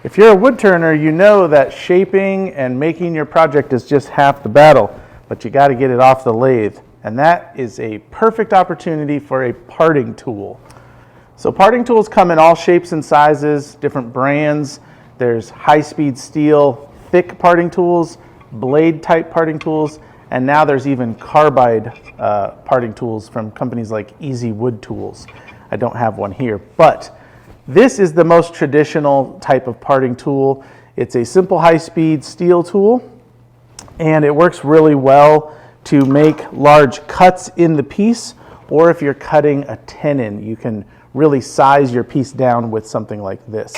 If you're a wood turner, you know that shaping and making your project is just half the battle, but you got to get it off the lathe. And that is a perfect opportunity for a parting tool. So parting tools come in all shapes and sizes, different brands. There's high-speed steel, thick parting tools, blade type parting tools, and now there's even carbide parting tools from companies like Easy Wood Tools. I don't have one here, but this is the most traditional type of parting tool. It's a simple high-speed steel tool, and it works really well to make large cuts in the piece, or if you're cutting a tenon, you can really size your piece down with something like this.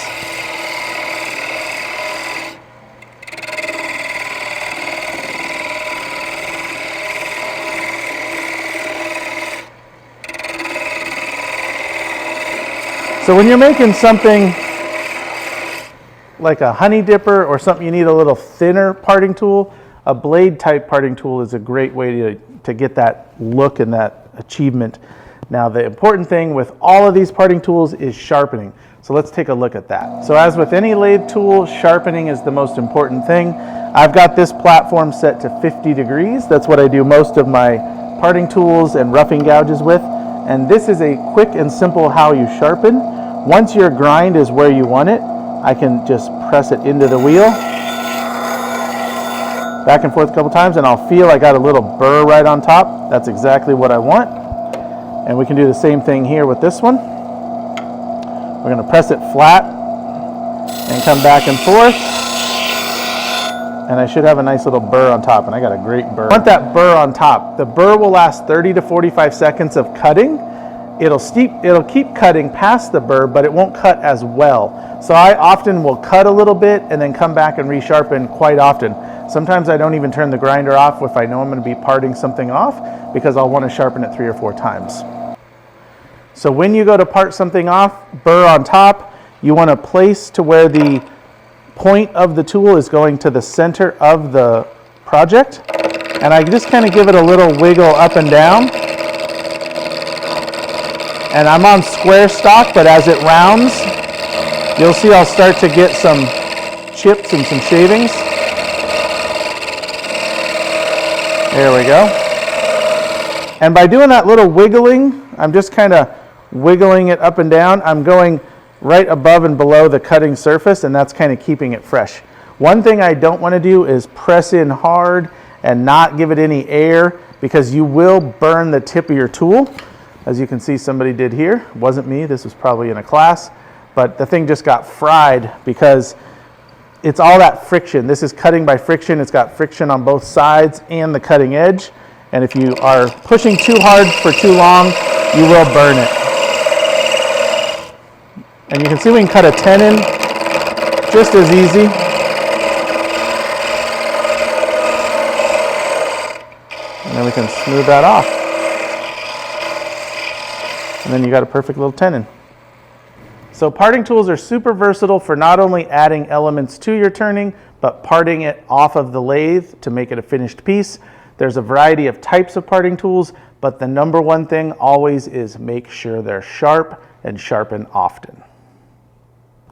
So when you're making something like a honey dipper or something you need a little thinner parting tool, a blade type parting tool is a great way to get that look and that achievement. Now the important thing with all of these parting tools is sharpening. So let's take a look at that. So as with any lathe tool, sharpening is the most important thing. I've got this platform set to 50 degrees. That's what I do most of my parting tools and roughing gouges with. And this is a quick and simple how you sharpen. Once your grind is where you want it, I can just press it into the wheel, back and forth a couple times, and I'll feel I got a little burr right on top. That's exactly what I want. And we can do the same thing here with this one. We're going to press it flat and come back and forth. And I should have a nice little burr on top, and I got a great burr. I want that burr on top. The burr will last 30 to 45 seconds of cutting. It'll keep cutting past the burr, but it won't cut as well. So I often will cut a little bit and then come back and resharpen quite often. Sometimes I don't even turn the grinder off if I know I'm going to be parting something off, because I'll want to sharpen it 3 or 4 times. So when you go to part something off, burr on top, you want to place to where the point of the tool is going to the center of the project. And I just kind of give it a little wiggle up and down. And I'm on square stock, but as it rounds, you'll see I'll start to get some chips and some shavings. There we go. And by doing that little wiggling, I'm just kind of wiggling it up and down. I'm going right above and below the cutting surface, and that's kind of keeping it fresh. One thing I don't want to do is press in hard and not give it any air, because you will burn the tip of your tool. As you can see, somebody did here. It wasn't me, this was probably in a class, but the thing just got fried because it's all that friction. This is cutting by friction. It's got friction on both sides and the cutting edge. And if you are pushing too hard for too long, you will burn it. And you can see we can cut a tenon just as easy. And then we can smooth that off. And then you got a perfect little tenon. So parting tools are super versatile for not only adding elements to your turning, but parting it off of the lathe to make it a finished piece. There's a variety of types of parting tools, but the number one thing always is make sure they're sharp and sharpen often.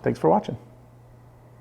Thanks for watching.